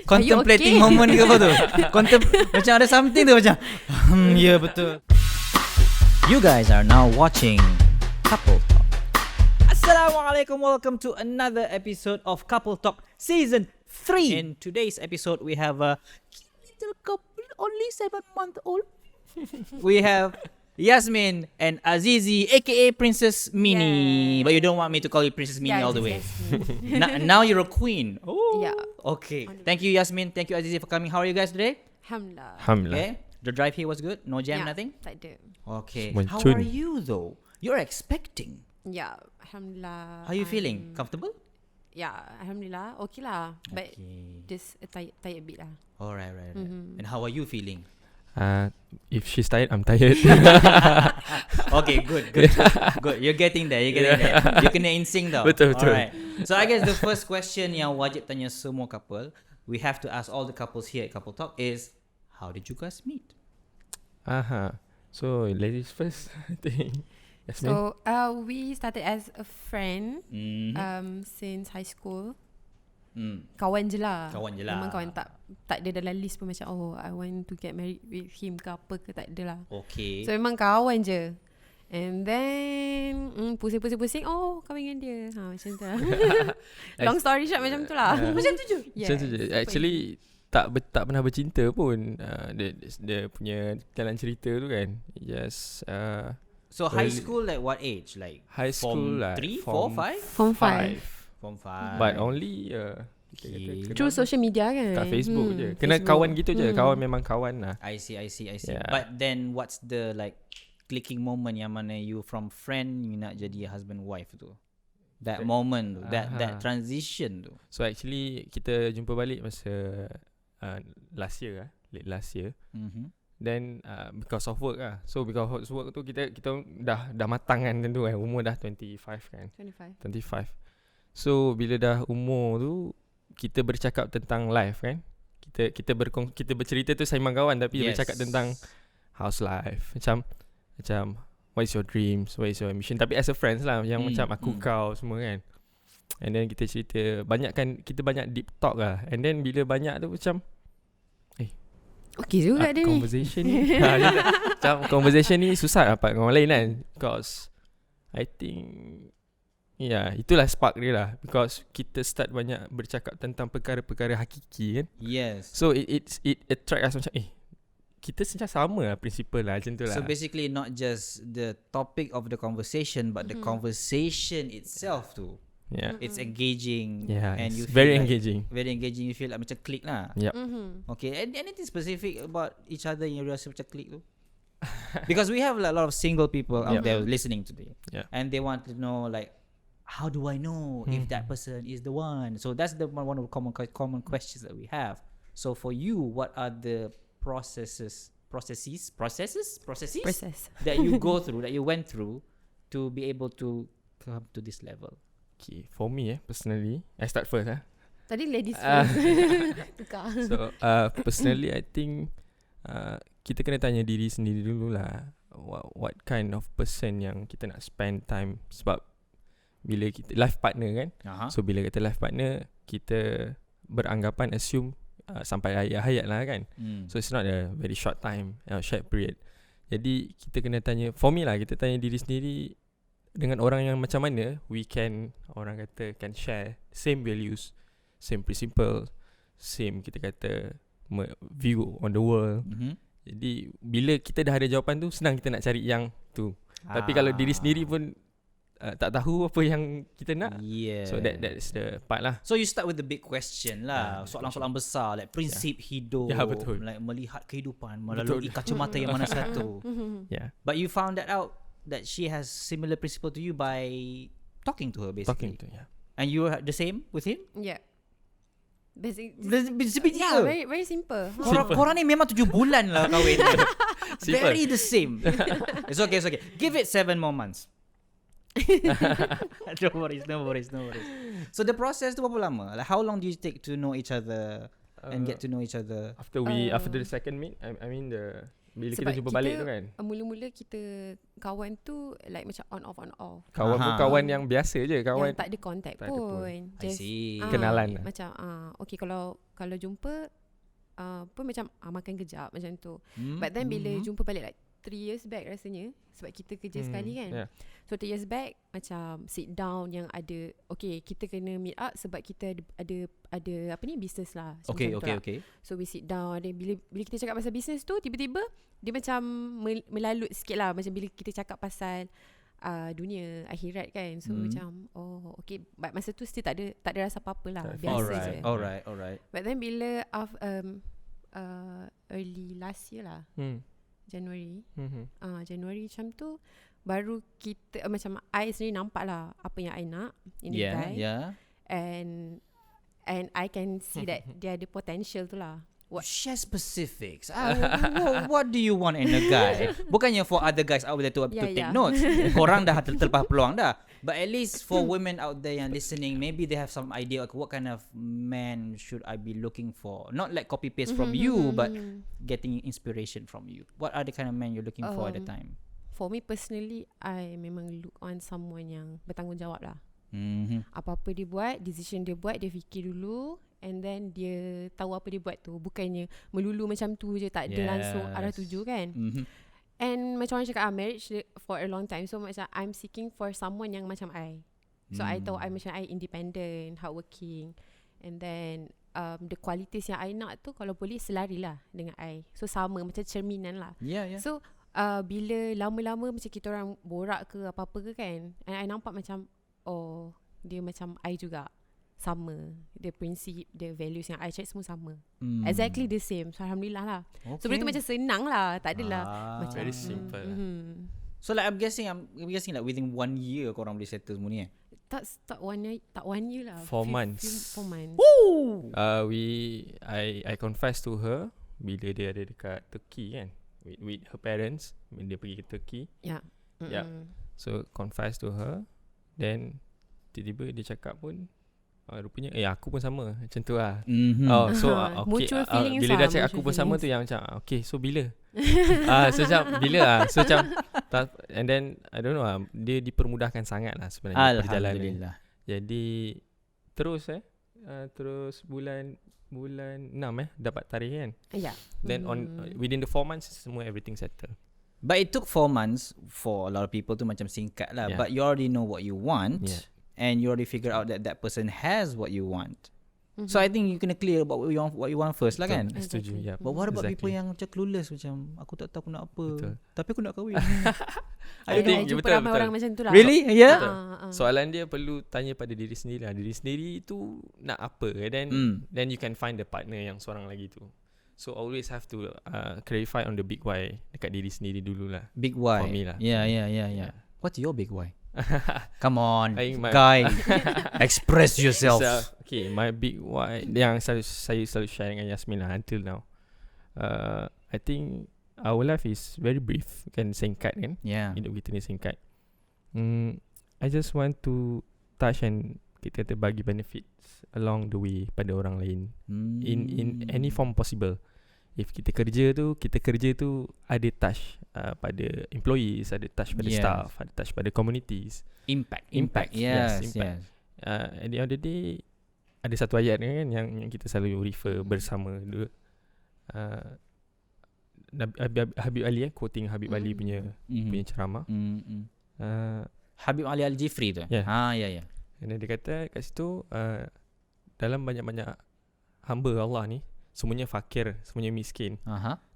Contemplating moment ke apa tu? Macam ada something tu macam ya betul. You guys are now watching Couple Talk. Assalamualaikum, welcome to another episode of Couple Talk Season 3. In today's episode we have a little couple, only 7-month-old. We have Yasmin and Azizi, a.k.a. Princessmeenie. But you don't want me to call you Princessmeenie all the way. Now you're a queen. Oh, yeah. Okay. Thank you, Yasmin. Thank you, Azizi, for coming. How are you guys today? Alhamdulillah. Okay. The drive here was good? No jam, nothing? Tak ada. Okay. How are you though? You're expecting. Yeah, Alhamdulillah. How are you feeling? Comfortable? Yeah, Alhamdulillah. Okay lah. But just tired a bit lah. Alright, right. And how are you feeling? If she's tired, I'm tired. Okay, good. You're getting there. You kena in sync tau. Betul. Alright. So I guess the first question yang wajib tanya semua couple, we have to ask all the couples here at Couple Talk is, how did you guys meet? So ladies first, I think. Yasmin? So we started as a friend since high school. Kawan je lah. Memang kawan, tak ada dalam list pun macam I want to get married with him ke apa ke, tak ada lah. Okay. So memang kawan je. And then pusing-pusing kahwin dengan dia. Macam tu lah. Long story short macam tu lah. Macam tu je. Macam tu je. Actually tak pernah bercinta pun. Dia punya jalan cerita tu kan. Yes. So high school like what age? Like high school form 3, 4, 5? Form 5. Form 5. But only through social media kan. kat Facebook je. Kena Facebook. Kawan gitu je. Kawan memang kawan lah. I see. Yeah. But then what's the like clicking moment yang mana you from friend you nak jadi husband wife tu? That moment tu, that transition tu. So actually kita jumpa balik masa last year late last year. Then because of work lah. So because of work tu kita dah matang kan tentu kan. Umur dah 25 kan. 25. So bila dah umur tu kita bercakap tentang life kan. Kita bercerita tu saiman kawan tapi bercakap tentang house life. Macam what is your dreams, what is your ambition, tapi as a friends lah, yang macam aku kau semua kan. And then kita cerita kita banyak deep talk lah. And then bila banyak tu macam okay juga dia ni. Conversation ni macam conversation ni susah dapat dengan orang lain kan. Because I think itulah spark dia lah. Because kita start banyak bercakap tentang perkara-perkara hakiki kan. Yes. So it attract us macam kita macam sama lah prinsipal lah macam tu lah. So basically not just the topic of the conversation but the conversation itself too. Yeah. It's engaging. Yeah, and it's you very feel engaging. Very engaging. You feel like macam click lah. Yep. Okay. And anything specific about each other yang you rasa macam click tu? Because we have a lot of single people out there listening today. Yeah. And they want to know like, how do I know if that person is the one? So that's the one of the common questions that we have. So for you, what are the processes that you go through, that you went through to be able to come to this level? Okay, for me personally, I start first Tadi ladies first. Tukar. So personally I think kita kena tanya diri sendiri dulu lah, what kind of person yang kita nak spend time. Sebab bila kita life partner kan, so bila kata life partner, kita beranggapan assume sampai hayat lah kan. So it's not a very short time, short period. Jadi kita kena tanya, for me lah, kita tanya diri sendiri dengan orang yang macam mana we can, orang kata, can share same values, same principle, same kita kata view on the world. Jadi bila kita dah ada jawapan tu, senang kita nak cari yang tu. Tapi kalau diri sendiri pun tak tahu apa yang kita nak, so that's the part lah. So you start with the big question lah, soalan-soalan besar like prinsip hidup, betul. like melihat kehidupan melalui kacamata yang mana satu. But you found that out that she has similar principle to you by talking to her basically. And you are the same with him? Yeah. Basic, very simple. Korang ni memang 7 bulan lah kahwin. Very the same. It's okay. Give it 7 more months. No worries. So the process tu berapa lama? Like how long do you take to know each other and get to know each other? After the second meet, I mean the Bila Sebab kita jumpa balik tu kan, mula-mula kita kawan tu like macam on off. kawan pun kawan yang biasa je, kawan yang tak ada contact tak ada pun. pun. I see. Kenalan lah. Macam okay, kalau jumpa pun macam makan kejap macam tu. But then bila jumpa balik like 3 years back rasanya, sebab kita kerja sekali kan. Yeah. So 3 years back macam sit down yang ada, okay, kita kena meet up sebab kita ada apa ni, business lah. Okay. So we sit down, dan bila kita cakap pasal business tu, tiba-tiba dia macam melalut sikit lah. Macam bila kita cakap pasal dunia akhirat kan. So macam okay, but masa tu still tak ada rasa apa-apa lah, biasa je. Alright. But then bila early last year lah, January macam tu, baru kita macam I sendiri nampak lah apa yang I nak in the guy. And I can see that dia ada potential tu lah. Share specifics. What do you want in a guy? Bukannya for other guys out there to take notes. Korang dah terlepas peluang dah. But at least for women out there yang listening, maybe they have some idea like what kind of man should I be looking for. Not like copy paste from you, but getting inspiration from you. What are the kind of men you're looking for at the time? For me personally, I memang look on someone yang bertanggungjawab lah. Apa-apa dia buat, decision dia buat, dia fikir dulu, and then dia tahu apa dia buat tu. Bukannya melulu macam tu je, tak ada langsung arah tuju kan. And macam orang cakap, marriage for a long time. So macam I'm seeking for someone yang macam I. So I tahu I macam I independent, hardworking, and then the qualities yang I nak tu kalau boleh selari lah dengan I. So sama, macam cerminan lah. So bila lama-lama macam kita orang borak ke apa-apa ke kan, and I nampak macam dia macam I juga, sama. Dia prinsip, dia values yang I check semua sama. Exactly the same. So Alhamdulillah lah. So benda tu macam senang lah. Tak adalah macam very simple. So like I'm guessing like within 1 year korang boleh settle semua ni Tak 1 year lah. 4 months. 4 months. Woo! I confess to her bila dia ada dekat Turkey kan, with her parents, bila dia pergi ke Turkey. So confess to her. Then tiba-tiba dia cakap pun rupanya aku pun sama macam tu lah. So okay, bila dia cakap aku pun sama tu yang macam okay, so bila so macam bila so macam and then I don't know dia dipermudahkan sangat lah sebenarnya perjalanan. Jadi terus terus bulan 6 dapat tarikh kan. Then within the 4 months semua everything settle. But it took 4 months for a lot of people to macam singkat lah. But you already know what you want, and you already figure out that person has what you want. So I think you kena clear about what you want first lah kan. Setuju. But what about people yang macam clueless, macam aku tak tahu aku nak apa, tapi aku nak kahwin. I jumpa ramai orang macam tu lah. Really? Yeah. Soalan dia perlu tanya pada diri sendiri lah. Diri sendiri tu nak apa, then you can find the partner yang seorang lagi tu. So always have to clarify on the big why dekat diri sendiri dululah. Big why. For me lah. Yeah. What's your big why? Come on, guy. Express yourself. So, okay, my big why yang saya selalu share dengan Yasmin lah until now. I think our life is very brief, kan, singkat kan. Hidup kita ni singkat. I just want to touch and kita bagi benefits along the way pada orang lain, in any form possible. If kita kerja tu ada touch pada employees, ada touch pada staff, ada touch pada communities. Impact. Yes, impact. At the end of the day, ada satu ayat kan yang kita selalu refer bersama dulu. Habib Ali, quoting Habib Ali punya ceramah. Habib Ali Al-Jifri tu. Ya. Dan dia kata kat situ, dalam banyak-banyak hamba Allah ni, semuanya fakir, semuanya miskin,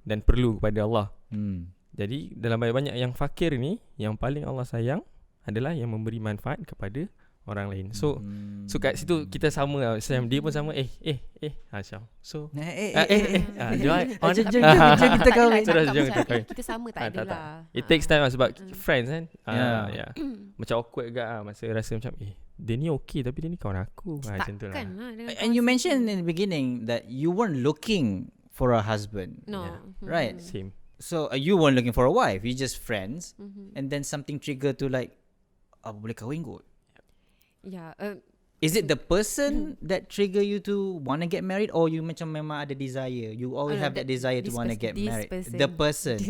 dan perlu kepada Allah. Jadi dalam banyak-banyak yang fakir ni, yang paling Allah sayang adalah yang memberi manfaat kepada orang lain. So kat situ kita sama lah. Dia pun sama. Syam. So jom kita kahwin. Kita sama tak adalah. It takes time lah, sebab friends kan. Macam awkward juga lah, masa rasa macam dia ni okay tapi dia ni kawan aku. Macam tu lah. And you mentioned in the beginning that you weren't looking for a husband. No. Right? Same. So you weren't looking for a wife. You just friends. And then something trigger to like, boleh kahwin kot. Is it the person that trigger you to want to get married, or you macam memang ada desire? You always have that desire to want to get married. The person.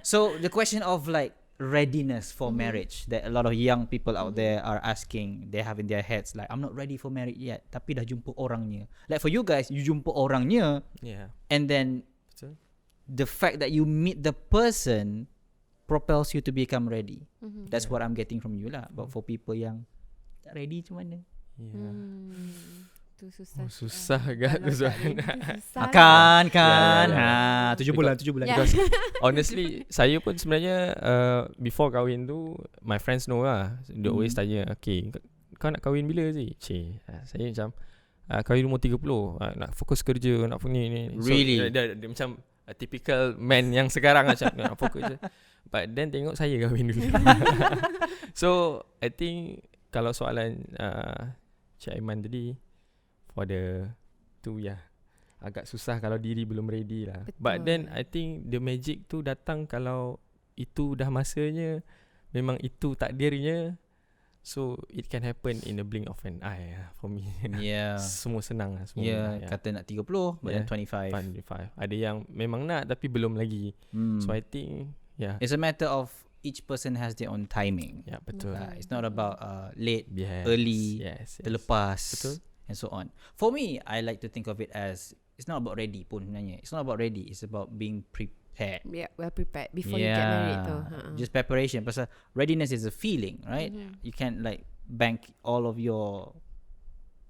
So the question of like readiness for marriage that a lot of young people out there are asking, they have in their heads like, I'm not ready for marriage yet, tapi dah jumpa orangnya. Like for you guys, you jumpa orangnya, and then the fact that you meet the person propels you to become ready. That's what I'm getting from you lah. But for people yang tak ready macam mana? Tu susah. Susah agak tu soalan. Kan. 7 bulan. Because honestly, saya pun sebenarnya before kahwin tu, my friends know lah. They always tanya, okay, kau nak kahwin bila sih? Saya macam kahwin umur 30, nak fokus kerja, nak ni. Really? So, dia macam a typical man yang sekarang macam nak fokus je. But then tengok saya kahwin dulu. So I think kalau soalan Cik Aiman tadi, for the tu agak susah kalau diri belum ready lah. Betul. But then I think the magic tu datang kalau itu dah masanya, memang itu takdirnya. So it can happen in the blink of an eye for me. Semua senang lah. Kata nak 30 but then 25. Ada yang memang nak tapi belum lagi. So I think it's a matter of each person has their own timing. Betul. It's not about late, early, terlepas, betul, and so on. For me, I like to think of it as, it's not about ready pun sebenarnya. It's not about ready, it's about being prepared. Well prepared before you get married tu. Just preparation. Pasal readiness is a feeling, right? You can't like bank all of your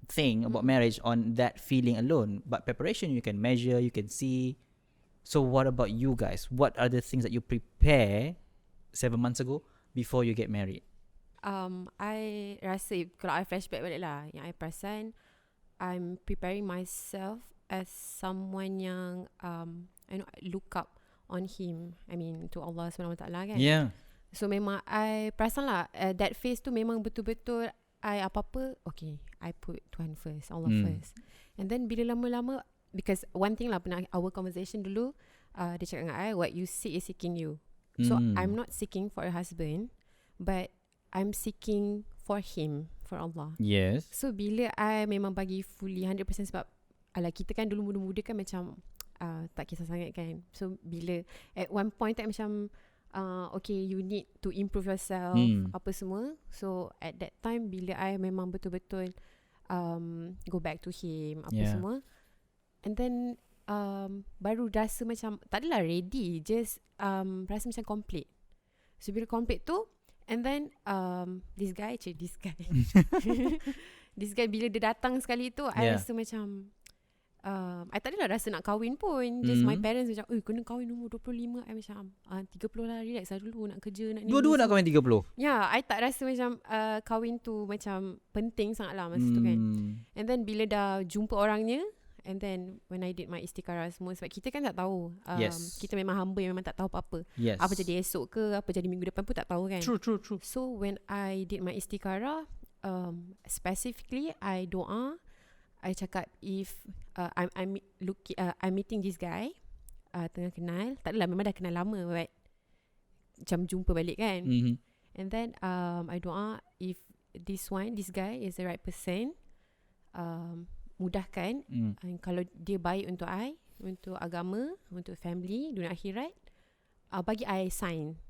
thing about marriage on that feeling alone. But preparation, you can measure, you can see. So what about you guys? What are the things that you prepare 7 months ago before you get married? I rasa kalau I flashback balik lah, yang I perasan, I'm preparing myself as someone yang I look up on him. I mean to Allah SWT kan. So memang I perasan lah that phase tu memang betul-betul I apa-apa, okay, I put Tuhan first, Allah first. And then bila lama-lama, because one thing lah, pernah our conversation dulu, dia cakap dengan I, what you seek is seeking you. So I'm not seeking for a husband, but I'm seeking for him, for Allah. Yes. So bila I memang bagi fully 100% sebab alah kita kan dulu muda-muda kan macam tak kisah sangat kan. So bila at one point tak macam okay, you need to improve yourself, apa semua. So at that time bila I memang betul-betul go back to him, apa semua. And then baru rasa macam tak adalah ready, just rasa macam complete. So bila complete tu, and then this guy this guy bila dia datang sekali tu, I rasa macam I tak adalah rasa nak kahwin pun. Just my parents macam, kena kahwin umur 25. I macam 30 lah, relax lah dulu, nak kerja, nak ni. Dua-dua nak kahwin 30? I tak rasa macam kahwin tu macam penting sangat lah masa tu kan. And then bila dah jumpa orangnya, and then when I did my istikharah semua, sebab kita kan tak tahu, kita memang hamba yang memang tak tahu apa-apa. Apa jadi esok ke, apa jadi minggu depan pun tak tahu kan. True. So when I did my istikharah, specifically I doa, I cakap if I'm meeting this guy, tengah kenal, tak adalah memang dah kenal lama, but macam jumpa balik kan. And then I doa if this guy is the right person, mudahkan, kalau dia baik untuk I, untuk agama, untuk family, dunia akhirat, bagi I sign.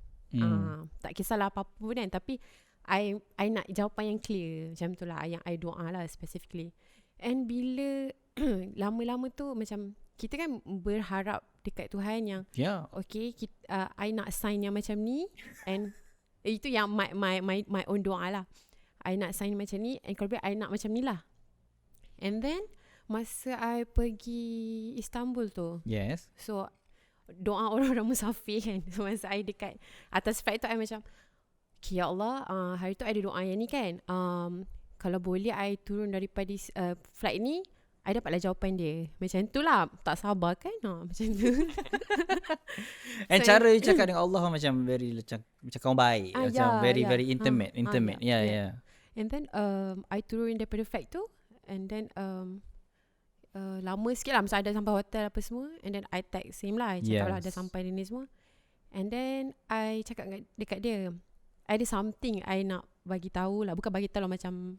Tak kisahlah apa-apa pun kan, tapi I nak jawapan yang clear, macam tu lah yang I doa lah specifically. And bila lama-lama tu macam kita kan berharap dekat Tuhan yang okay, I nak sign yang macam ni, and itu yang my own doa lah. I nak sign macam ni, and kalau I nak macam ni lah. And then masa I pergi Istanbul tu, so doa orang-orang musafir kan. So masa I dekat atas flight tu, I macam, okay, ya Allah, hari tu I ada doa yang ni kan, kalau boleh I turun daripada flight ni, I dapatlah jawapan dia. Macam tu lah, tak sabar kan, macam tu. And so, cara you cakap dengan Allah macam very macam kawan baik, macam very intimate. And then I turun daripada flight tu, and then lama sikit lah, masa ada sampai hotel apa semua. And then I text him lah, I cakap lah dah sampai ni semua. And then I cakap dekat dia, ada something I nak bagi tahu lah, bukan bagi tahu lah, macam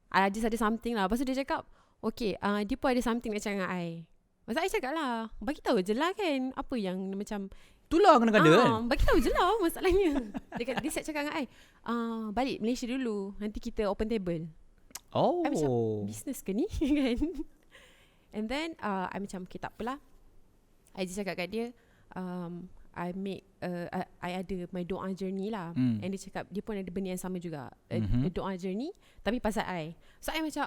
I just ada something lah. Lepas tu dia cakap, okay, dia pun ada something nak cakap dengan I. Masa I cakap lah, bagi tahu je lah kan. Apa yang macam, itulah kena kena kan. bagi tahu je lah masalahnya. Dia cakap dengan I, balik Malaysia dulu, nanti kita open table. I macam, business ke ni? Kan. And then I macam, okay, tak apalah. I just cakap kat dia, I ada my doa journey lah. And dia cakap dia pun ada benda yang sama juga, doa journey tapi pasal I. So I macam,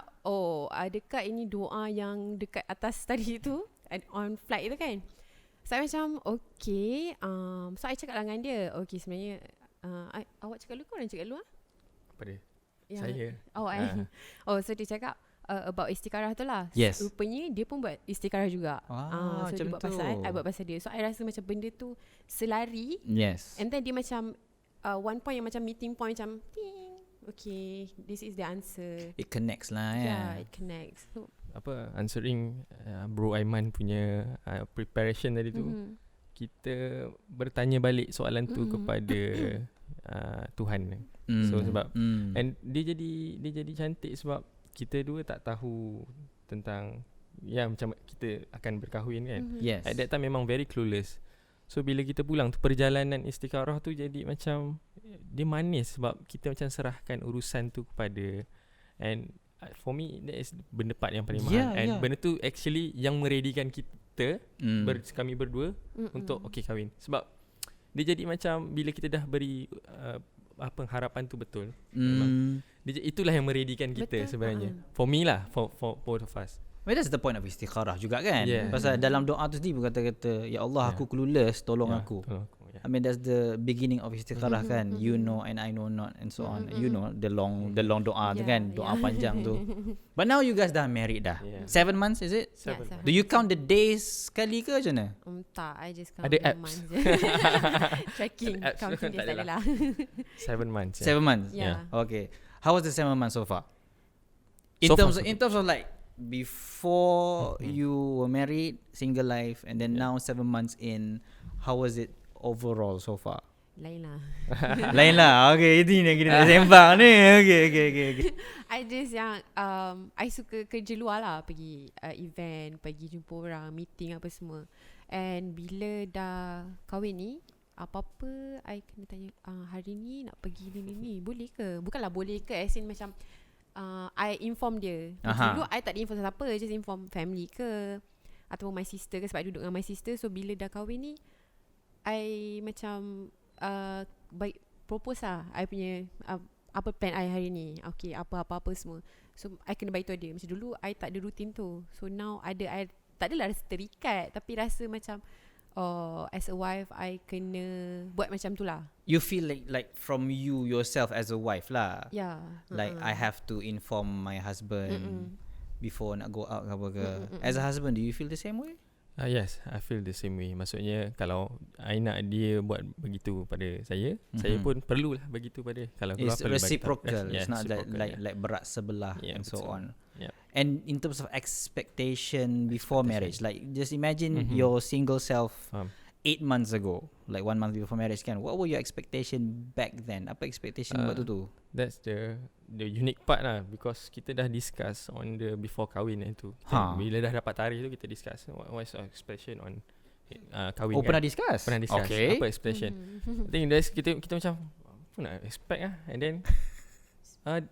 dekat ini doa yang dekat atas tadi tu, on flight tu kan. So I macam, okay, so I cakap lah dengan dia, okay, sebenarnya awak cakap dulu ke orang cakap dulu? Apa dia? Saya. So dia cakap about istikharah tu lah. Yes. Rupanya dia pun buat istikharah juga. So dia buat tu. pasal I buat pasal dia. So I rasa macam benda tu selari. Yes. And then dia macam one point yang macam meeting point macam ting. Okay, this is the answer. It connects lah. Yeah, it connects. So Answering Bro Aiman punya preparation tadi tu, kita bertanya balik soalan tu kepada Tuhan. So sebab and dia jadi cantik sebab kita dua tak tahu tentang macam kita akan berkahwin kan. Yes. At that time memang very clueless. So bila kita pulang tu, perjalanan istikharah tu jadi macam dia manis sebab kita macam serahkan urusan tu kepada, and for me that is benda part yang paling mahal. And benda tu actually yang meredikan kita kami berdua untuk okay kahwin. Sebab dia jadi macam bila kita dah beri harapan tu betul, itulah yang meredikan kita sebenarnya. For me lah, for both of us. Well, that's the point of istikharah juga kan. Pasal Yeah. dalam doa tu sendiri pun kata-kata, ya Allah, aku clueless, tolong aku. I mean, that's the beginning of istikharah kan. You know and I know not, and so on. You know the long doa tu kan, doa panjang tu. But now you guys dah married dah. 7 months is it? 7. Do you count the days sekali ke macam mana? Tak, I just count Ada the apps. months je. Tracking, Apps counting dia tak tak ada adalah. lah. 7 months. 7 months? Yeah. Okay. How was the 7 months so far? In So terms far, so in terms of like before you were married, single life, and then now 7 months in, how was it overall so far? Lain lah. Lain lah. Okay, ini yang kita nak sembang ni. Okay. I just yang I suka kerja luar lah, pergi event, pergi jumpa orang, meeting apa semua. And bila dah kahwin ni, apa-apa I kena tanya, hari ni nak pergi ni, boleh ke? Bukanlah boleh ke, as in macam I inform dia. Dulu I tak inform siapa, just inform family ke ataupun my sister ke, sebab I duduk dengan my sister. So bila dah kahwin ni, I macam baik propose lah I punya apa plan I hari ni. Okay, apa-apa semua. So I kena bagi tahu dia. Macam dulu I tak ada rutin tu. So now I tak adalah rasa terikat, tapi rasa macam as a wife I kena buat macam tu lah. You feel like from you yourself as a wife lah. Yeah. Like I have to inform my husband before nak go out ke apa ke. As a husband, do you feel the same way? Yes, I feel the same way. Maksudnya kalau I nak dia buat begitu pada saya, saya pun perlulah begitu pada kalau It's perlu bagi reciprocal. tahu. It's not reciprocal, like berat sebelah and so betul. on. Yeah. And in terms of expectation before marriage, like just imagine your single self 8 months ago, like 1 month before marriage kan. What were your expectation back then? Apa expectation waktu tu? That's the unique part lah, because kita dah discuss on the before kahwin itu. Bila dah dapat tarikh tu kita discuss what's our expression on kahwin. Pernah discuss? Pernah discuss. Okay. Apa expression? I think that's kita macam apa nak expect lah, and then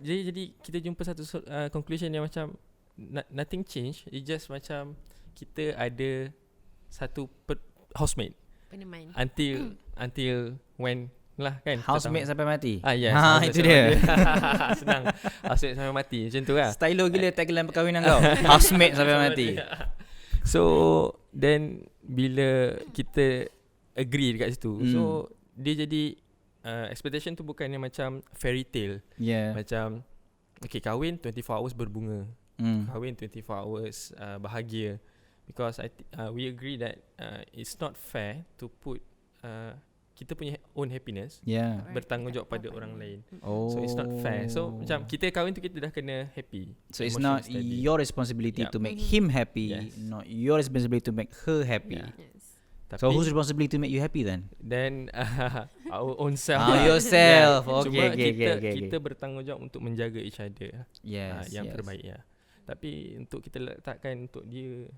jadi kita jumpa satu conclusion yang macam nothing change. It just macam kita ada satu housemate Peneman. until when lah kan, Housemate sampai mati. Yes, itu dia. Senang. Housemate sampai mati macam tu lah. Stylo gila tagline perkahwinan kau. Housemate sampai mati. So then bila kita agree dekat situ, so dia jadi expectation tu bukannya macam fairy tale. Macam okay, kahwin 24 hours berbunga, kahwin 24 hours bahagia. Because we agree that it's not fair to put kita punya own happiness bertanggungjawab pada orang lain. So it's not fair. So macam kita kahwin tu kita dah kena happy. So it's not your responsibility to make him happy, not your responsibility to make her happy. Yes. Tapi, So whose responsibility to make you happy then? then our own self. Yourself. Cuma Okay. kita bertanggungjawab untuk menjaga each other. Yes. Yang terbaik ya. Tapi untuk kita letakkan untuk dia,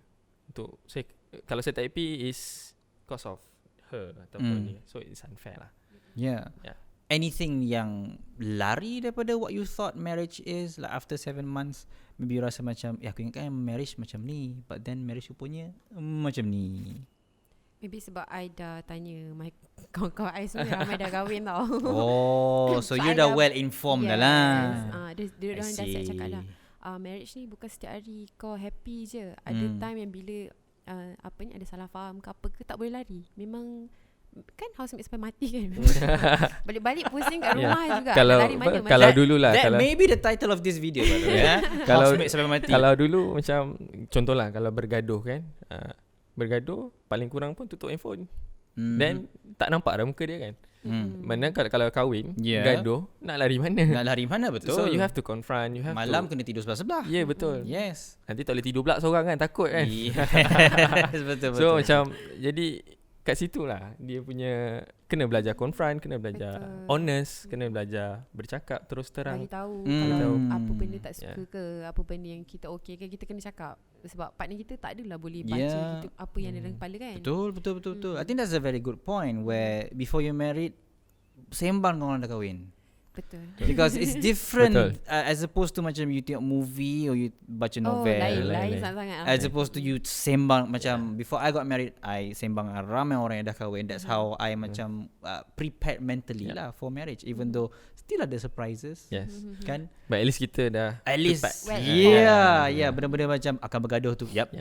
untuk saya, kalau saya tak happy is because of her ataupun dia. So it's unfair lah. Yeah. Anything yang lari daripada what you thought marriage is, like after 7 months, maybe you rasa macam, aku ingatkan marriage macam ni, but then marriage rupanya macam ni. Maybe sebab I dah tanya my kawan-kawan I semua ramai dah kahwin tau. Oh, so you dah well informed dah lah. Dia orang dah siap cakap dah. Marriage ni bukan setiap hari kau happy je. Ada time yang bila ada salah faham ke apa ke, tak boleh lari. Memang kan housemate sampai mati kan. Balik-balik pusing kat rumah juga. Lari mana? Kalau dululah, that may be the title of this video, by the way. Housemate sampai mati. Kalau dulu macam contohlah, kalau bergaduh kan, bergaduh paling kurang pun tutup handphone. Then tak nampak dah muka dia kan. Mana kalau kahwin, gaduh, nak lari mana? Betul. So you have to confront, you have malam kena tidur sebelah-sebelah. Ya, betul. Yes. Nanti tak boleh tidur pula seorang kan, takut kan. Yes, betul. So macam, jadi kat situ lah dia punya, kena belajar confront, kena belajar honest, kena belajar bercakap terus terang. Bagi tahu kalau apa benda tak suka ke, apa benda yang kita okey ke, kita kena cakap. Sebab partner kita tak adalah boleh baca kita, apa yang ada dalam kepala kan. Betul. I think that's a very good point, where before you married, sembang kau orang dah kahwin. Betul. Because it's different as opposed to macam you tengok movie or you baca novel. Lain sangat. As opposed to you sembang macam before I got married, I sembang ramai orang yang dah kahwin. That's how I macam prepared mentally lah for marriage, even though still ada surprises. Yes. Kan? But at least kita dah at least prepared. benda-benda macam akan bergaduh tu. Yep.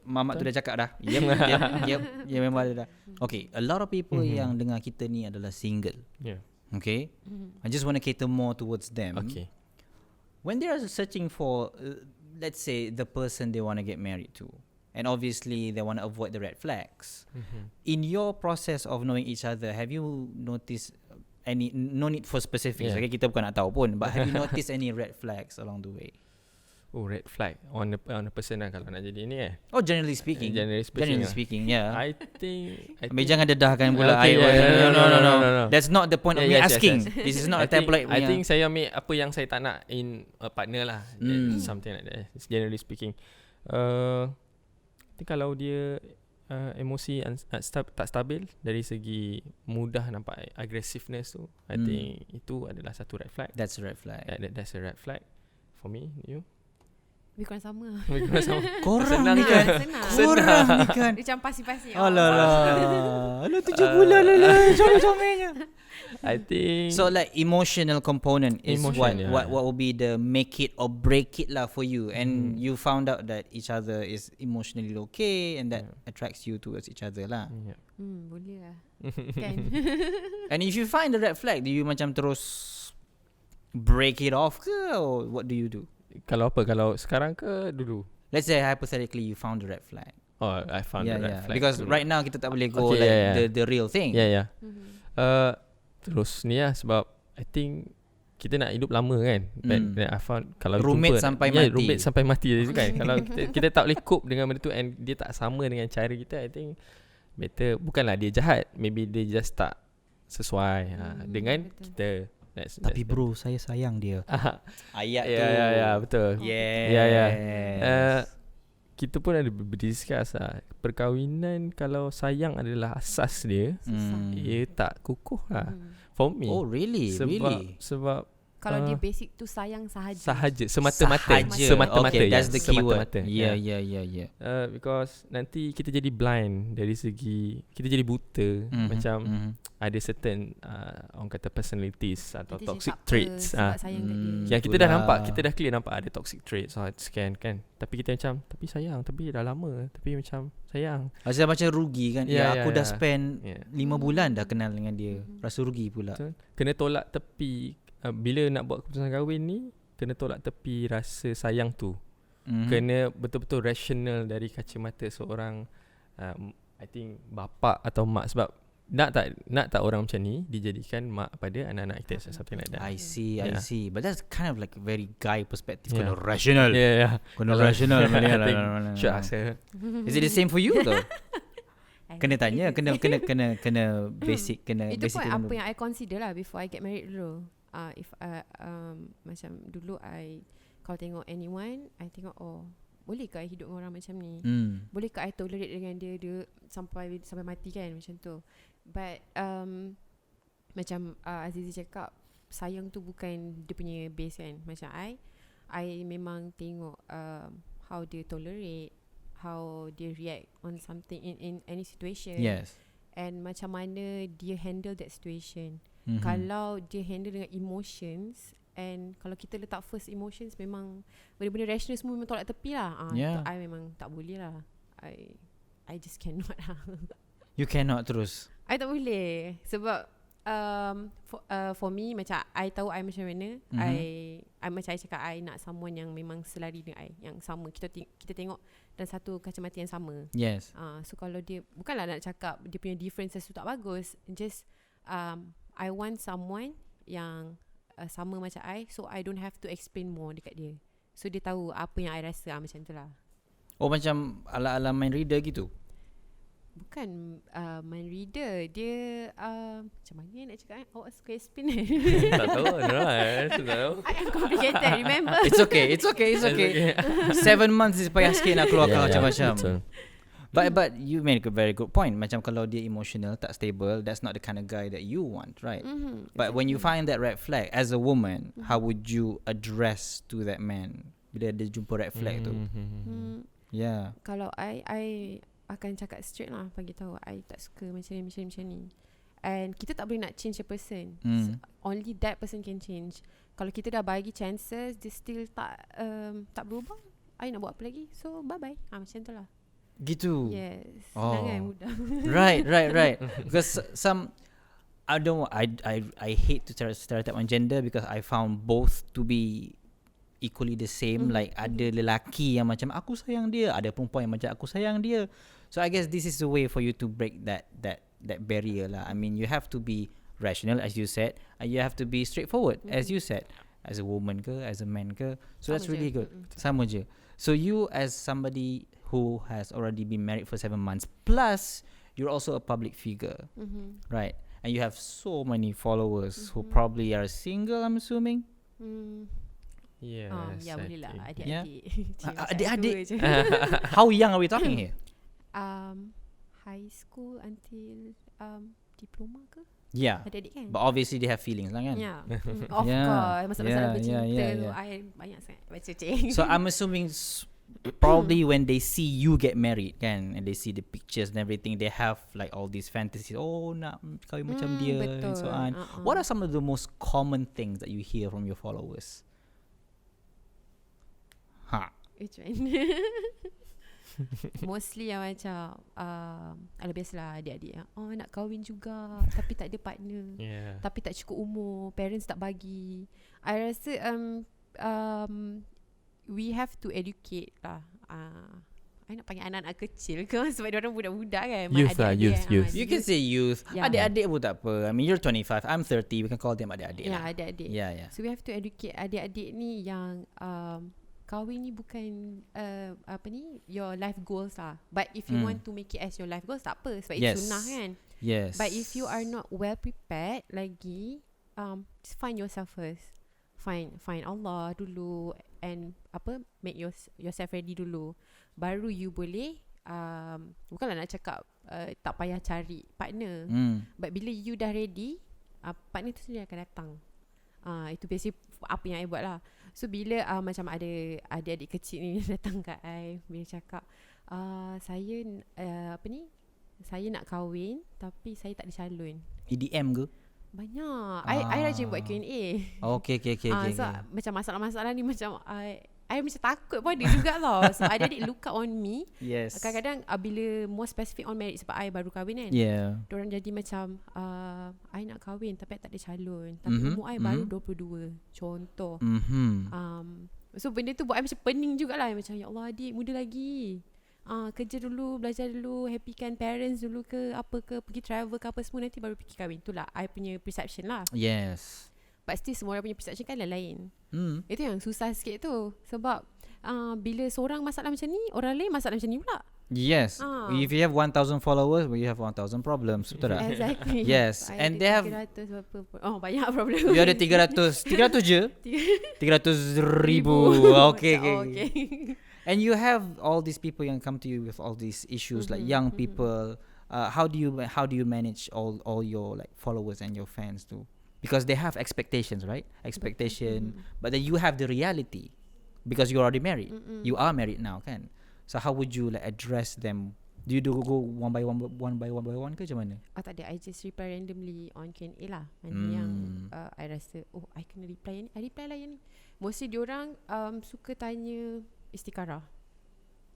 Mamak tu dah cakap dah. Yep. Memang ada dah. Okay, a lot of people yang dengar kita ni adalah single. Yeah. Okay, I just want to cater more towards them. Okay. When they are searching for, let's say, the person they want to get married to, and obviously they want to avoid the red flags. In your process of knowing each other, have you noticed any? No need for specifics. Okay, kita bukan nak tahu pun, but have you noticed any red flags along the way? Oh, red flag on a person lah kalau nak jadi ni Oh, generally speaking. Generally speaking, yeah. I think jangan dedahkan pula. No. That's not the point of me asking. This is not a tabloid. I think saya ambil apa yang saya tak nak in a partner lah. Something like that. Generally speaking. I think kalau dia emosi tak stabil, dari segi mudah nampak aggressiveness tu, I think itu adalah satu red flag. That's a red flag. That's a red flag for me. You? Lebih kurang sama. Korang ni kan. Dia macam pasi-pasi. Alah 7 bulan lah. Comel-comelnya. I think so, like emotional component is what will be the make it or break it lah for you, and you found out that each other is emotionally okay and that attracts you towards each other lah. Boleh lah. Kan. And if you find the red flag, do you macam terus break it off ke, or what do you do? Kalau sekarang ke dulu? Let's say hypothetically you found the red flag. Oh, I found the red flag. Because right now kita tak boleh go the real thing. Yeah. Terus ni lah, sebab I think kita nak hidup lama kan. Then I found kalau rumit sampai mati. Rumit sampai mati kan. Kalau kita tak boleh cope dengan benda tu, and dia tak sama dengan cara kita, I think better. Bukanlah dia jahat, maybe dia just tak sesuai dengan kita. Tapi bro, saya sayang dia. Ayat tu. Ya, betul. Yeah. Kita pun ada berdiskus perkahwinan, kalau sayang adalah asas dia, ia tak kukuh lah. For me. Oh really? Sebab kalau dia basic tu sayang sahaja. Semata-mata. Okay, that's the keyword. Yeah. Because nanti kita jadi blind dari segi, kita jadi buta. Macam ada certain orang kata personalities atau kita toxic traits yang kita dah nampak, kita dah clear nampak ada toxic traits, scan kan. Tapi kita macam, tapi sayang, tapi dah lama, tapi macam sayang. Rasa macam rugi kan. Aku dah spend 5 bulan dah kenal dengan dia. Rasa rugi pula. Kena tolak tepi. Bila nak buat keputusan kahwin ni, kena tolak tepi rasa sayang tu. Kena betul-betul rational dari kacamata seorang I think bapa atau mak. Sebab nak tak orang macam ni dijadikan mak pada anak-anak kita, something like that. I see. But that's kind of like a very guy perspective. Kena rational. Yeah. Kena rational. Sure. Is it the same for you though? Kena tanya, kena basic, kena itu basic pun apa dulu. yang I consider lah before I get married dulu. If macam dulu kalau tengok anyone, I tengok boleh ke I hidup dengan orang macam ni? Boleh ke I tolerate dengan dia sampai mati kan, macam tu. But macam Azizi cakap, sayang tu bukan dia punya base kan. Macam I memang tengok how dia tolerate, how dia react on something in any situation. Yes. And macam mana dia handle that situation. Kalau dia handle dengan emotions, and kalau kita letak first emotions, memang benda-benda rational semua memang tolak tepi lah. I memang tak boleh lah. I just cannot lah. You cannot terus. I tak boleh. Sebab for me, macam I tahu I macam mana. I macam I cakap, I nak someone yang memang selari dengan I, yang sama. Kita tengok dalam satu kacamata yang sama. Yes. So kalau dia, bukanlah nak cakap dia punya differences tu tak bagus, just I want someone yang sama macam I, so I don't have to explain more dekat dia. So dia tahu apa yang I rasa, macam tu lah. Oh, macam ala-ala mind reader gitu? Bukan mind reader. Dia macam mana nak cakap? Suka explain. Tak tahu. Tak tahu. I am complicated, remember? It's okay. 7 months is payah sikit nak keluarkan macam-macam. But you make a very good point. Macam kalau dia emotional, tak stable, that's not the kind of guy that you want, right? But when you find that red flag as a woman, how would you address to that man bila dia jumpa red flag tu? Yeah. Kalau I akan cakap straight lah, bagi tahu I tak suka macam ni. And kita tak boleh nak change a person. So, only that person can change. Kalau kita dah bagi chances, dia still tak berubah, I nak buat apa lagi? So bye bye. Macam tu lah. Gitu. Yes. Senang kan, mudah. Right. Because some, I hate to stereotype on gender because I found both to be equally the same. Like ada lelaki yang macam aku sayang dia, ada perempuan yang macam aku sayang dia. So I guess this is the way for you to break that barrier lah. I mean, you have to be rational, as you said, and you have to be straightforward, as you said, as a woman ke, as a man ke. So that's really good. Sama je. So you, as somebody who has already been married for 7 months, plus you're also a public figure, right? And you have so many followers who probably are single, I'm assuming. Yes. Ya boleh lah, adik-adik. Yeah. Adik-adik. How young are we talking here? High school until diploma ke? Yeah. Adik-adik kan? But obviously they have feelings lah kan? Yeah. Of course. Masalah bercinta tu I banyak sangat baca cik. So I'm assuming probably when they see you get married kan, and they see the pictures and everything, they have like all these fantasies. Oh, nak kahwin macam dia, betul. and so on. What are some of the most common things that you hear from your followers? Which one? Mostly yang macam biasalah adik-adik nak kahwin juga tapi tak ada partner, tapi tak cukup umur, parents tak bagi. I rasa we have to educate lah. I nak panggil anak-anak kecil ke sebab diorang budak-budak kan. Youth. You can say youth. Adik-adik pun tak apa. I mean, you're 25, I'm 30, we can call them adik-adik lah. Adik-adik. Yeah. So we have to educate adik-adik ni yang kahwin ni bukan your life goals lah. But if you want to make it as your life goals, tak apa sebab it's sunnah kan. Yes. But if you are not well prepared lagi, just find yourself first. Find Allah dulu, and make yourself ready dulu. Baru you boleh bukanlah nak cakap tak payah cari partner. But bila you dah ready, partner tu sendiri akan datang. Itu biasa apa yang I buat lah. So bila macam ada adik-adik kecil ni datang kat I, bila cakap saya saya nak kahwin tapi saya tak ada calon. EDM ke? Banyak. I rajin buat Q&A. Okay. So macam masalah-masalah ni macam I macam takut pun ada juga tau. So adik-adik look up on me. Yes. Kadang-kadang bila more specific on marriage, sebab I baru kahwin kan. Diorang jadi macam I nak kahwin tapi I tak ada calon, tapi umur I baru 22. Contoh. So benda tu buat I macam pening jugalah. Macam ya Allah, adik muda lagi. Kerja dulu, belajar dulu, happykan parents dulu ke apa ke, pergi travel ke apa semua, nanti baru pergi kahwin. Itulah I punya perception lah. Yes. But still semua orang punya perception kan lain-lain. Itu yang susah sikit tu. Sebab bila seorang masalah macam ni, orang lain masalah macam ni pula. Yes. If you have 1,000 followers, well, you have 1,000 problems. Betul tak? Exactly. Yes. I And ada they have 300 berapa pun. Oh, banyak problem. you ada 300 je? 300,000. Okay. And you have all these people yang come to you with all these issues like young people. How do you manage all your like followers and your fans too? Because they have expectations, right? But then you have the reality because you're already married. You are married now, kan? So how would you like address them? Do you go one by one ke macam mana? Tak ada. I just reply randomly on Q&A lah. Mana yang I rasa I kena reply ni, I reply lah yang ni. Mostly diorang suka tanya istikharah.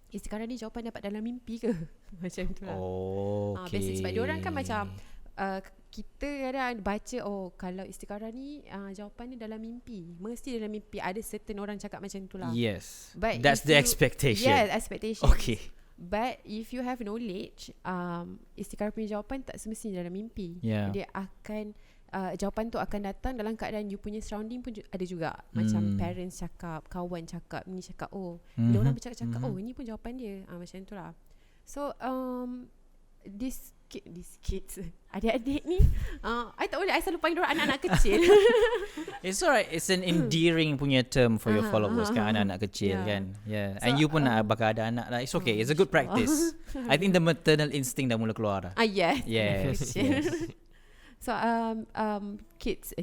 Istikharah ni jawapan dapat dalam mimpi ke? Macam tu lah. Okay. Basic sebab diorang kan macam kita kadang baca kalau istikharah ni jawapan ni dalam mimpi. Mesti dalam mimpi. Ada certain orang cakap macam tu lah. Yes. But that's the expectation. Yes, expectation. Okay. But if you have knowledge, istikharah punya jawapan tak semestinya dalam mimpi. Dia akan jawapan tu akan datang dalam keadaan you punya surrounding pun ada juga. Macam parents cakap, kawan cakap, ni cakap bila orang bercakap ini pun jawapan dia. Macam tu lah. So these kids adik-adik ni I tak boleh, I selalu panggil orang anak-anak kecil. It's alright. It's an endearing punya term for your followers kan, anak-anak kecil kan. Yeah. So, and you pun nak bakal ada anak lah. It's okay. It's a good practice. I think the maternal instinct dah mula keluar dah. Yes. Yes. So kids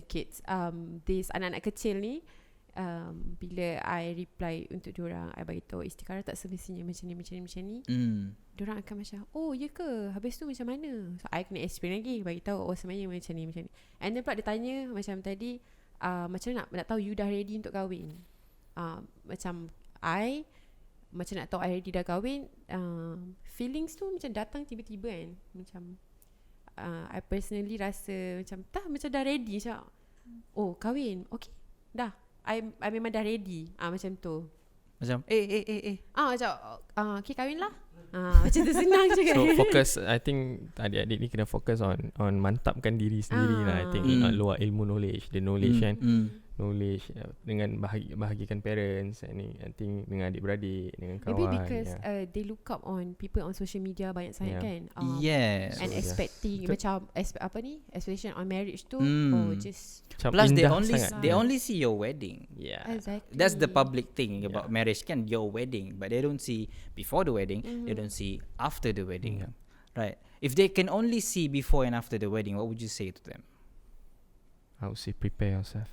this anak-anak kecil ni bila I reply untuk diorang, I bagi tahu istikharah tak semestinya macam ni. Diorang akan macam ya ke, habis tu macam mana? So I kena explain lagi, bagi tahu sebenarnya macam ni. And then pula dia tanya macam tadi, macam nak tahu you dah ready untuk kahwin. Macam nak tahu I ready dah kahwin. Feelings tu macam datang tiba-tiba kan. Macam I personally rasa macam dah ready macam kahwin, okay dah, I memang dah ready. Macam tu. Macam macam okay kahwin lah. Macam tu senang je kan. So focus, I think adik-adik ni kena fokus on mantapkan diri sendiri lah. I think luar ilmu knowledge, the knowledge kan. Knowledge dengan bahagikan parents, I think dengan adik-beradik, dengan kawan. Maybe because they look up on people on social media banyak sangat kan. Yes. And expecting macam expectation on marriage tu just plus they only see your wedding. Yeah. Exactly. That's the public thing about marriage kan, your wedding, but they don't see before the wedding, they don't see after the wedding. Right. If they can only see before and after the wedding, what would you say to them? I would say prepare yourself.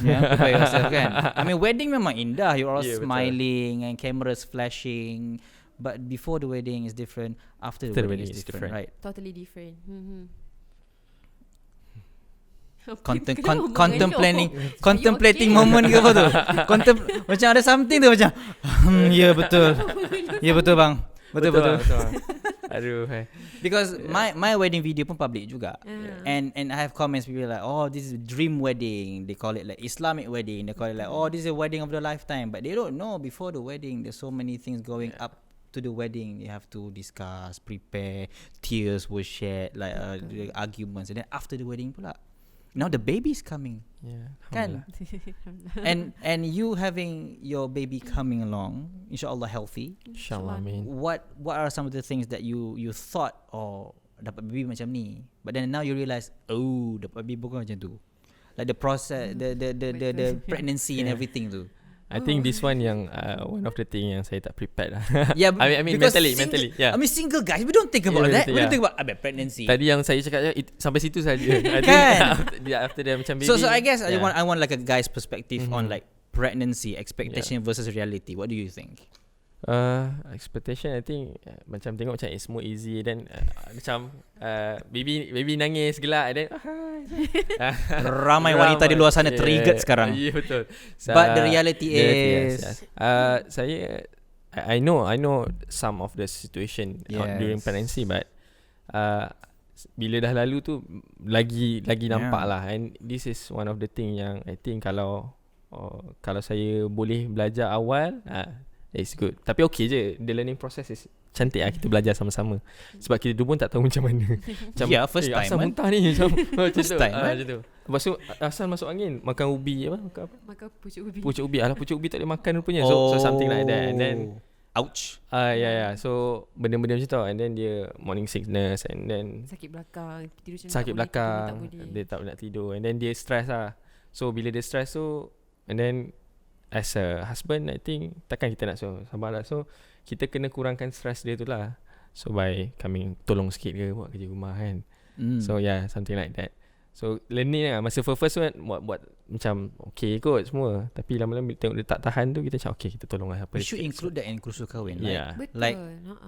Prepare yourself kan. I mean wedding memang indah, you're all smiling and cameras flashing, but before the wedding is different, after the wedding is different, right? Totally different. Contemplating moment ke apa tu? Macam ada something tu macam ya betul bang. Betul. Aduh. Because my wedding video pun public juga. And I have comments, people like, this is a dream wedding. They call it like Islamic wedding. They call it like, this is a wedding of the lifetime. But they don't know before the wedding there's so many things going up to the wedding. You have to discuss, prepare, tears were shed, like arguments, and then after the wedding pula, now the baby's coming. Kan? And you having your baby coming along, insyaAllah healthy. InsyaAllah, amin. What are some of the things that you thought dapat baby macam ni, but then now you realize dapat baby bukan macam tu, like the process, the pregnancy and everything tu. I think this one yang one of the thing yang saya tak prepared lah. Yeah, I mean mentally. Yeah. I mean single guys, we don't think about that. We don't think about pregnancy. Tadi yang saya cakap sampai situ saja. Kan? After that macam baby. So I guess I want like a guy's perspective on like pregnancy, expectation versus reality. What do you think? Expectation, I think macam tengok macam it's more easy, then macam baby nangis gelak, then ramai wanita di luar sana triggered sekarang. Yeah, betul. But the reality is saya I know some of the situation during pregnancy, but bila dah lalu tu lagi nampak lah. And this is one of the thing yang I think kalau saya boleh belajar awal, it's good. Tapi okay je, the learning process is cantik lah, kita belajar sama-sama. Sebab kita dulu pun tak tahu macam mana. Macam first time asal muntah ni macam first time macam tu. Lepas tu asal masuk angin, makan ubi makan pucuk ubi. Pucuk ubi tak boleh makan rupanya. So something like that. And then Ouch. Yeah. So benda-benda macam tu. And then dia morning sickness, and then Sakit belakang, tidur macam sakit belakang, tak boleh. dia tak boleh nak tidur, and then dia stress lah. So bila dia stress tu, and then as a husband, I think takkan kita nak sabar lah. So kita kena kurangkan stress dia tu lah. So by kami tolong sikit ke buat kerja rumah kan. So yeah, something like that. So learning lah. Masa first one buat macam okay kot semua, tapi lama-lama tengok dia tak tahan tu, kita macam okay, kita tolong lah. We should include that in kursus kahwin. Yeah. Betul. Like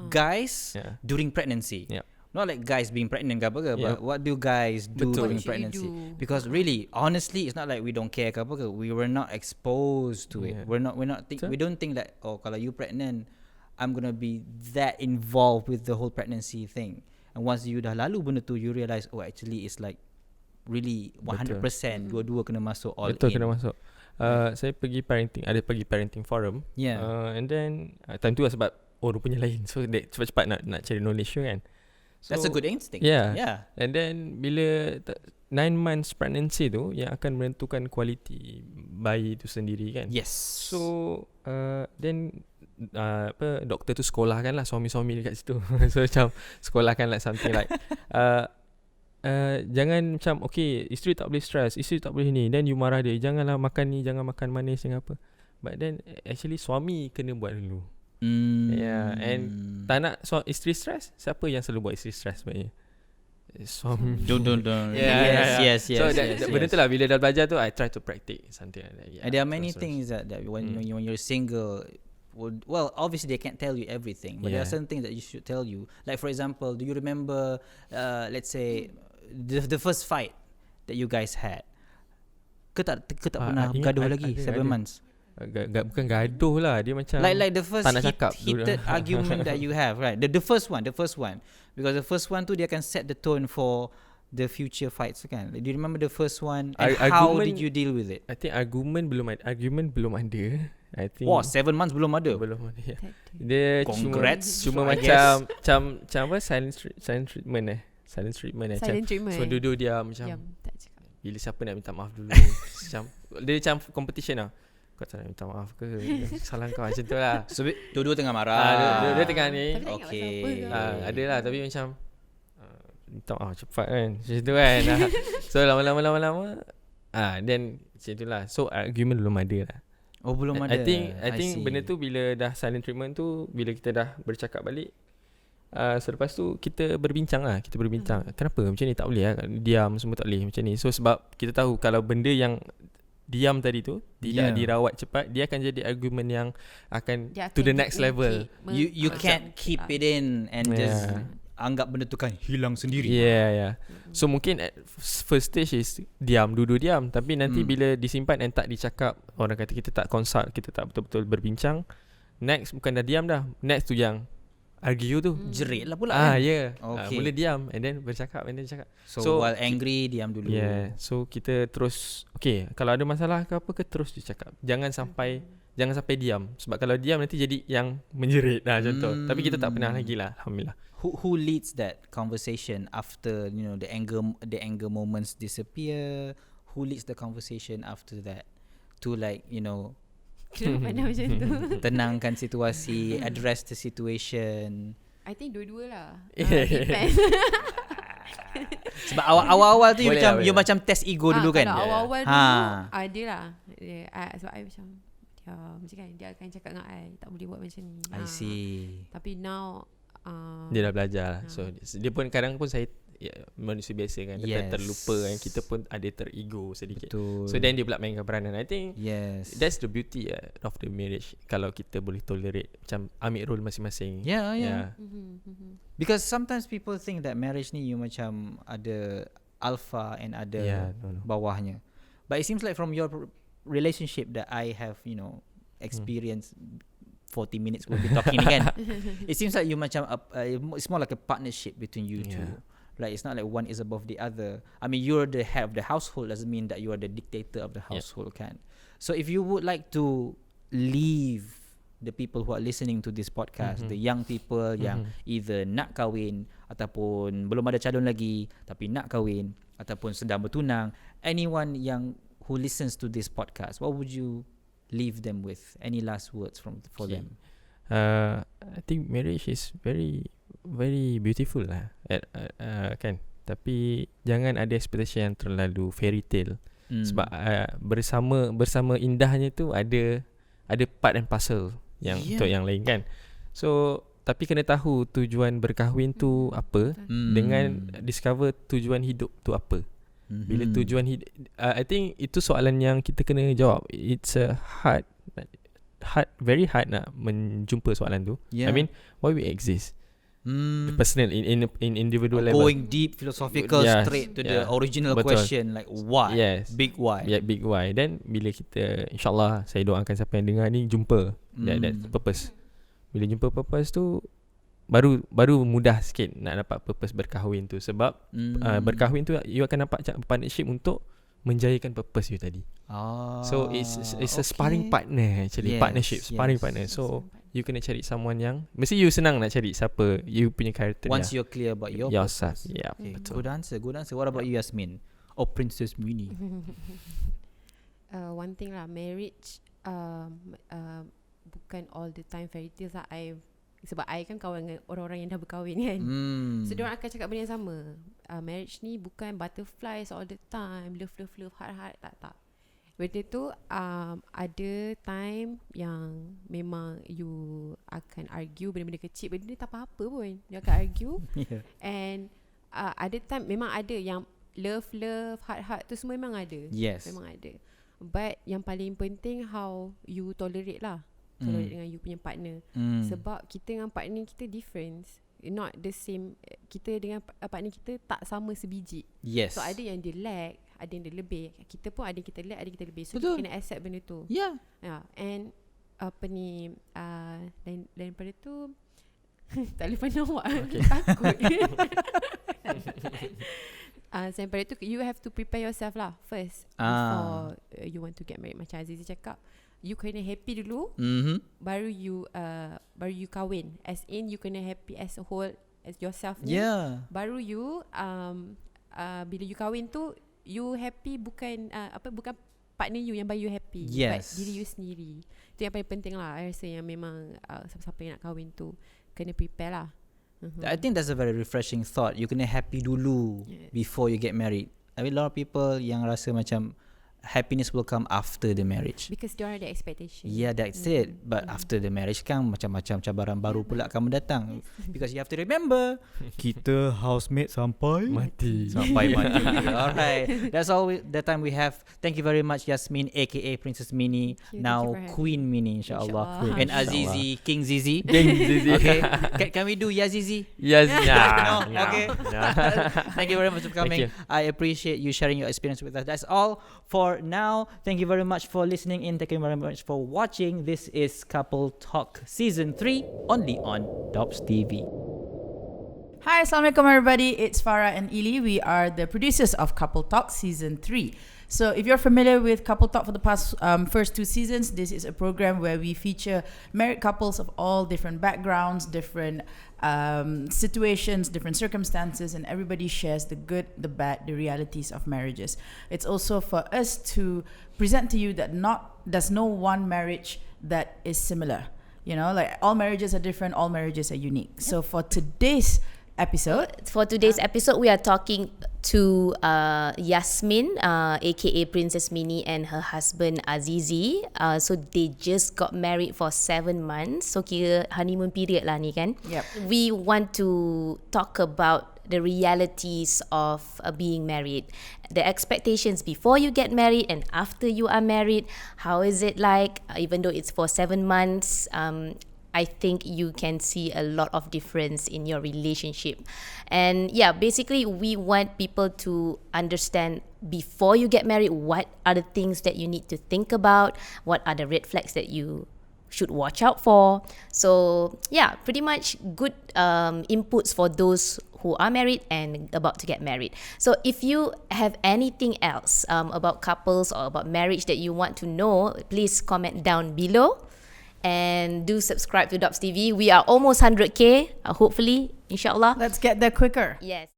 guys during pregnancy. Yeah. Not like guys being pregnant ke apa ke, but what do guys do Betul. during pregnancy? Because really, honestly, it's not like we don't care ke apa ke. We were not exposed to it. We're not we don't think that kalau you pregnant, I'm gonna be that involved with the whole pregnancy thing. And once you dah lalu benda tu, you realise actually it's like really 100%. Dua-dua kena masuk all Betul, in. kena masuk. Saya pergi parenting forum. Yeah. And then time tu lah sebab rupanya lain. So cepat-cepat nak cari knowledge kan. So, that's a good instinct. Yeah. And then bila 9 months pregnancy tu yang akan menentukan kualiti bayi tu sendiri kan. Yes. So then doktor tu sekolahkan lah suami-suami dekat situ. So macam sekolahkan like something like jangan macam okay, isteri tak boleh stress, isteri tak boleh ni, then you marah dia, janganlah makan ni, jangan makan manis, jangan apa. But then actually suami kena buat dulu. Yeah. And tak nak isteri stress, siapa yang selalu buat isteri stress sebenarnya? Suami. Don't. Yes. So benda tu lah, bila dah belajar tu, I try to practice something like that. And there are many things that when you're single, well, obviously they can't tell you everything, but there are certain things that you should tell you. Like for example, do you remember let's say the first fight that you guys had? Ke tak pernah gaduh lagi 7 months? Bukan gaduh lah, dia macam like the first heated dulu. argument that you have, right? The first one, because the first one tu dia akan set the tone for the future fights kan. Do you remember the first one, and how did you deal with it? I think argument belum ada. I think 7 months belum ada. Ya. Dia Congrats. cuma I macam apa silent treatment. Silent treatment. So duduk dia macam tak cakap. bila siapa nak minta maaf dulu. Macam dia macam competition lah. Kau tak nak minta maaf ke? Salah kau macam tu lah. So dua-dua tengah marah. Dua tengah ni. Okay. Ada lah, tapi macam minta maaf cepat kan. Macam tu kan. So lama-lama then macam tu lah. So argument belum ada lah. Oh, belum ada. I think benda tu bila dah silent treatment tu, bila kita dah bercakap balik, selepas tu kita berbincang. Kenapa macam ni tak boleh lah, diam semua tak boleh macam ni. So sebab kita tahu kalau benda yang diam tadi tu tidak dirawat cepat, dia akan jadi argument yang akan to the next level. You can't keep it in and just anggap benda tu kan hilang sendiri. Yeah. So mungkin at first stage is duduk diam, tapi nanti bila disimpan and tak dicakap, orang kata kita tak consult, kita tak betul-betul berbincang, next bukan dah diam dah, next tu yang argue tu jerit lah pula okay. Mula diam and then bercakap and then cakap. So while angry diam dulu. So kita terus okay, kalau ada masalah ke apa ke terus dicakap. Jangan sampai diam, sebab kalau diam nanti jadi yang menjerit contoh. Tapi kita tak pernah lagi lah, alhamdulillah. Who leads that conversation after the anger moments disappear? Who leads the conversation after that to Kenapa pandang macam tu? tenangkan situasi, address the situation? I think dua-dua lah. Sebab awal-awal tu you macam test ego dulu kan. Kalau awal-awal dulu ada lah. Sebab I macam kan dia akan cakap dengan I tak boleh buat macam ni. I see. Tapi now dia dah belajar lah. So dia pun kadang pun saya manusia biasa kan, kita terlupa kan, kita pun ada terego sedikit. Betul. So then dia pula mainkan peranan. I think that's the beauty of the marriage, kalau kita boleh tolerate, macam ambil role masing-masing. Because sometimes people think that marriage ni you macam ada alpha and ada bawahnya. But it seems like from your relationship that I have experienced 40 minutes we'll be talking again. It seems like you macam it's more like a partnership between you two. Like it's not like one is above the other. I mean, you're the head of the household, doesn't mean that you are the dictator of the household, kan? So if you would like to leave the people who are listening to this podcast, the young people yang either nak kahwin ataupun belum ada calon lagi tapi nak kahwin ataupun sedang bertunang, anyone yang who listens to this podcast, what would you leave them with? Any last words for them? I think marriage is very very beautiful lah. Kan. Tapi jangan ada expectation yang terlalu fairy tale. Sebab bersama indahnya tu ada part and parcel yang untuk yang lain kan. So tapi kena tahu tujuan berkahwin tu apa, dengan discover tujuan hidup tu apa. Bila tujuan hidup, I think itu soalan yang kita kena jawab. It's a hard, very hard nak menjumpa soalan tu. I mean, why we exist? Personal in individual level. Going deep, philosophical, straight to the original question, like why? Big why. Big why. Then bila kita, insyaAllah, saya doakan siapa yang dengar ni jumpa that purpose. Bila jumpa purpose tu, baru mudah sikit nak dapat purpose berkahwin tu. Sebab berkahwin tu you akan dapat partnership untuk menjayakan purpose you tadi. So it's a sparring partner actually. Partnership, sparring partner. So you kena cari someone yang mesti you senang nak cari siapa you punya karakter. Once you're clear about yourself. purpose. Yeah, okay. betul. Good answer. What about you, Yasmin? Or Princessmeenie? One thing lah, marriage bukan all the time fairy tales lah. Sebab I kan kawan dengan orang-orang yang dah berkahwin kan. So diorang akan cakap benda yang sama. Marriage ni bukan butterflies all the time, love, heart, tak. Benda tu ada time yang memang you akan argue benda-benda kecil, benda ni tak apa-apa pun, you akan argue. And ada time memang ada yang love, heart tu semua memang ada. Memang ada. But yang paling penting how you tolerate lah. Tolerate dengan you punya partner. Sebab kita dengan partner kita different, not the same. Kita dengan partner kita tak sama sebiji. So ada yang dia lack, ada yang dia lebih. Kita pun ada yang kita lack, ada yang kita lebih. So kita kena accept benda tu. And apa ni, lain daripada tu tak boleh pandang awak. Takut. Selain daripada tu, you have to prepare yourself lah first before you want to get married. Macam Azizi cakap, you kena happy dulu, baru you kahwin. As in you kena happy as a whole, as yourself ni. Baru you bila you kahwin tu, you happy bukan bukan partner you yang buy you happy, but diri you sendiri. Itu yang paling penting lah. I rasa yang memang siapa-siapa yang nak kahwin tu kena prepare lah. I think that's a very refreshing thought. You kena happy dulu before you get married. I mean, a lot of people yang rasa macam happiness will come after the marriage. Because they are the expectation. That's it. But after the marriage kan macam-macam cabaran baru pula akan mendatang. Because you have to remember, kita housemate sampai mati. Alright, that's all the time we have. Thank you very much, Yasmin, a.k.a. Princessmeenie, now Queen Meenie, insyaAllah. And Azizi, King Zizi. Okay, can we do Yazizi? Yes. No? Okay. Thank you very much for coming. I appreciate you sharing your experience with us. That's all for now. Thank you very much for listening in. Thank you very much for watching. This is Couple Talk Season 3, only on Dops TV. Hi, Assalamualaikum everybody. It's Farah and Ili. We are the producers of Couple Talk Season 3. So if you're familiar with Couple Talk for the past first 2 seasons, this is a program where we feature married couples of all different backgrounds, different situations, different circumstances, and everybody shares the good, the bad, the realities of marriages. It's also for us to present to you that there's no one marriage that is similar. You know, like all marriages are different, all marriages are unique. So for today's episode, we are talking to Yasmin, a.k.a. Princessmeenie, and her husband Azizi. So they just got married for 7 months. So kira honeymoon period lah ni kan. We want to talk about the realities of being married, the expectations before you get married and after you are married. How is it like? Even though it's for 7 months, I think you can see a lot of difference in your relationship. And basically we want people to understand before you get married, what are the things that you need to think about, what are the red flags that you should watch out for. So pretty much good inputs for those who are married and about to get married. So if you have anything else about couples or about marriage that you want to know, please comment down below. And do subscribe to Dops TV. We are almost 100k, hopefully, inshallah. let's get there quicker. Yes.